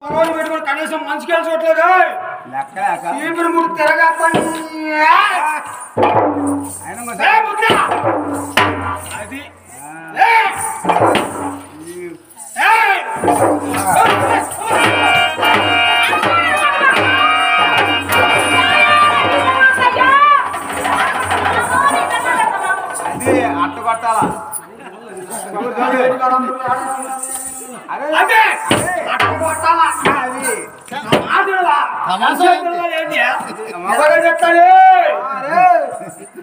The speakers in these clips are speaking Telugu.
కనీసం మంచి కలిసి చూడలేదు చీపురు ముడు తిరగా అది అట్టు పట్టాలా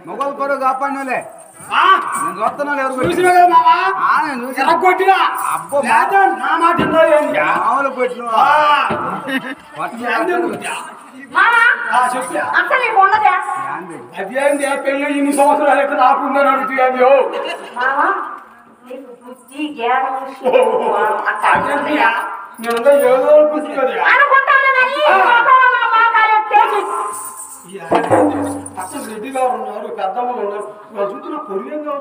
మొగలు పరుగు కాపాడినోలే నేను చూస్తున్నా మామూలు కొట్టిన అదేంటి పెళ్ళి ఇన్ని సంవత్సరాలు అయితే నాకుందని అడుగుతుంది నేను ఏదో కూర్చు కదా అసలు రెడ్డి గారు ఉన్నారు పెద్దమ్మలు ఉన్నారు వాళ్ళు చూస్తున్న పొరియంగా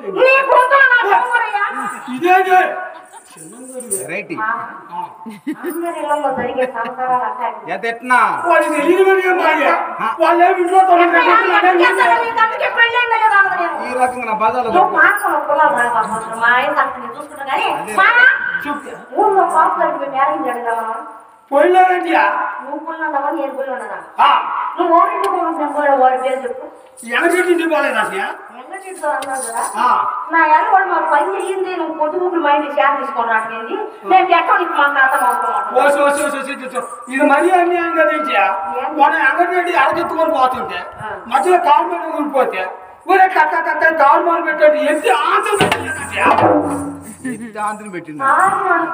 ఇదే రైట్ ఎట్నా వాళ్ళు తెలియని వాళ్ళే ఇంట్లో ఈ రకంగా నా బాధలు పోయినారండి ఎనగట్టి పోలేదా నా ఎనవాడు మాకు పని చెయ్యింది నువ్వు పొద్దుగులు మైండ్ షేర్ తీసుకొని రాకేంది నేను ఎక్కడ మాకు ఖాతా ఇది మరీ అన్యాయం కదండి మన అంగడి అడగెత్తుకొని పోతుంటే మధ్యలో కాలు ఊరిపోతే ఊరే కక్క కక్క కాలు పెట్టండి ఎంత ఆంతని పెట్టింది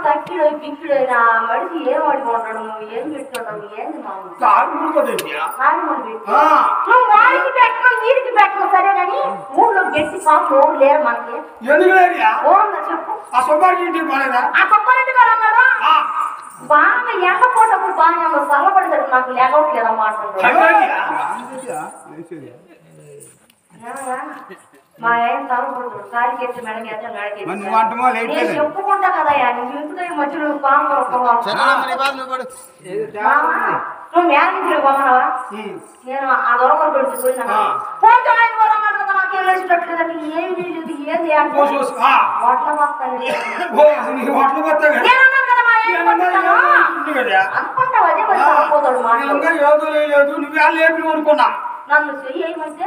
తక్కిడో పిక్కిడో నా మనిషి ఏం అడుగుంటాడు ఏం పెట్టుకుంటావు ఏంది నువ్వు వాడికి పెట్టడం వీరికి పెట్టడం సరే కానీ ఊళ్ళో గట్టి పాపం ఎవరు లేరు మనకి చెప్పు ఆ సుబ్బారెడ్డి పోలేదా ఆ సుబ్బారెడ్డి గారు అన్నాడు బాగా ఎండపోటప్పుడు బాగా చల్లబడతాడు నాకు లేకపోవట్లేదు అన్నమాట మా ఆయన తలపడుతుంది కాలికి ఎత్తి మెడకి చెప్పుకుంటా కదా నువ్వు ఎందుకు మధ్యలో నువ్వు మేనేజర్ పోమన్నావా నేను ఆ దొరకలు పెడుతూ పోయినా నాకేం వేసినట్లేదండి ఏమి లేదు ఏంది అనుకుంటావు అదే అనుకున్నా నన్ను చెయ్యమంటే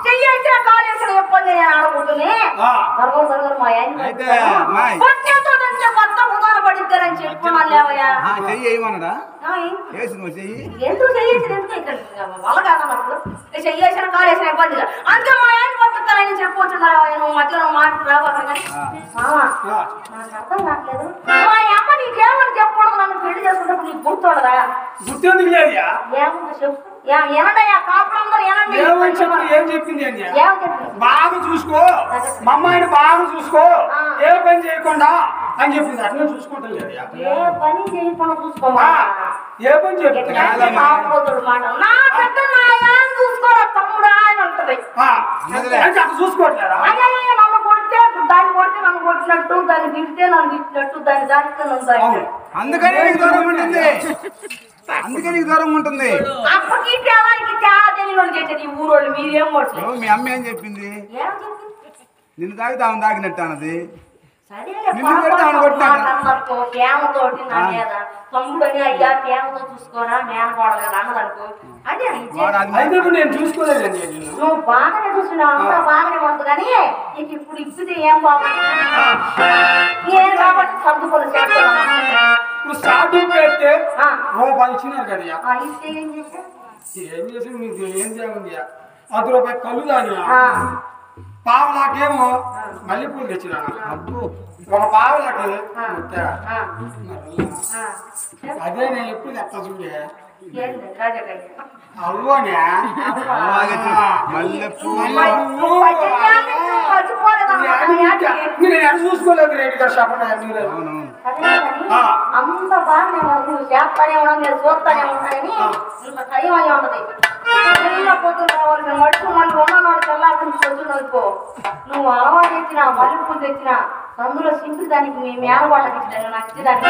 చెయ్యేసిన కాలేసిన ఎప్పుడు నేను ఆడబోతుంది గర్వం మా కొత్త ఉదాహరణ పడిద్దారని చెప్పుకున్నాను లేవయ్యా ఎందుకు చెయ్యేసిన ఎందుకు ఇక్కడ వల్ల కాదన్నప్పుడు చెయ్యేసిన కాలేసిన ఇబ్బంది అంతే మా ఆయన పంపిస్తానని చెప్పవచ్చు నువ్వు మధ్యలో మాట రావాలి కానీ నాకు అర్థం కావట్లేదు మా అమ్మ నీకేమని చెప్పకూడదు నన్ను పెళ్లి చేసుకున్నప్పుడు నీకు గుర్తుండదా గుర్తెందుకు లేదయ్యా ఏముంది చెప్పు ఏనండయ్యా కాపులందరూ ఏం చెప్పింది బాగా చూసుకో మా అమ్మాయిని బాగా చూసుకో ఏ పని చేయకుండా అని చెప్పింది అట్లా చూసుకుంటాం లేదు ఏ పని చేయకుండా చూసుకోమా ఏ పని చెప్తుంది మాట నా పెద్ద చూసుకోరా తమ్ముడా అని ఉంటది అట్లా చూసుకోవట్లేదా నన్ను కొడితే దాన్ని కొడితే నన్ను కొట్టినట్టు దాన్ని తిడితే నన్ను తిట్టినట్టు దాన్ని దానితో నన్ను అందుకని నీకు దూరం ఉంటుంది అప్పటికి పేదానికి చాలా తెలియని చేసేది ఈ ఊరోళ్ళు మీరేం కొట్టలేదు మీ అమ్మ ఏం చెప్పింది నిన్ను తాగితే ఆమె తాగినట్టు అన్నది ప్రేమతోటి నా మీద తమ్ముడని అయ్యా ప్రేమతో చూసుకోరా మేనకోడ కదా అన్నదనుకో అదే నేను చూసుకోలేదు నువ్వు బాగానే చూస్తున్నావు అంతా బాగానే ఉంటుంది కానీ నీకు ఇప్పుడు ఇప్పితే ఏం బాగుంది నేను కాబట్టి సర్దుకొని చేస్తాను ఇప్పుడు స్టార్టింగ్ పెడితే రూపాయలు ఇచ్చినారు కదా ఏం చేసా ఏం చేసి మీకు ఏం చేయండి ₹10 కళ్ళు తాగిన పావులాకేమో మల్లెపూలు తెచ్చిన ఒక పావులాకి అదే నేను ఎప్పుడు ఎత్త చూడే అల్లోనే నేను ఎడ చూసుకోలేదు రెడ్డి గారు చెప్పండి అంత బాగానే నువ్వు చేస్తానే ఉన్నావు నేను చూస్తానే ఉంటానని ఇంత టైం అయి ఉండదు పొద్దున్న రావాలి మడుపు మళ్ళీ ఉన్నవాడు తెల్లారి పొద్దున్న అనుకో నువ్వు అలవాటు తెచ్చినా మల్లెపూలు తెచ్చినా అందులో సింపు దానికి మీ మేనవాళ్ళకి ఇచ్చాను నాకు ఇచ్చేదానికి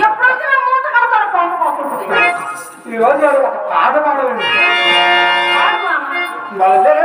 ఎప్పుడు వచ్చినా మూత కడతాను పాప పోతుంది ఈ రోజు ఒక పాట పాడాలండి మామ భలే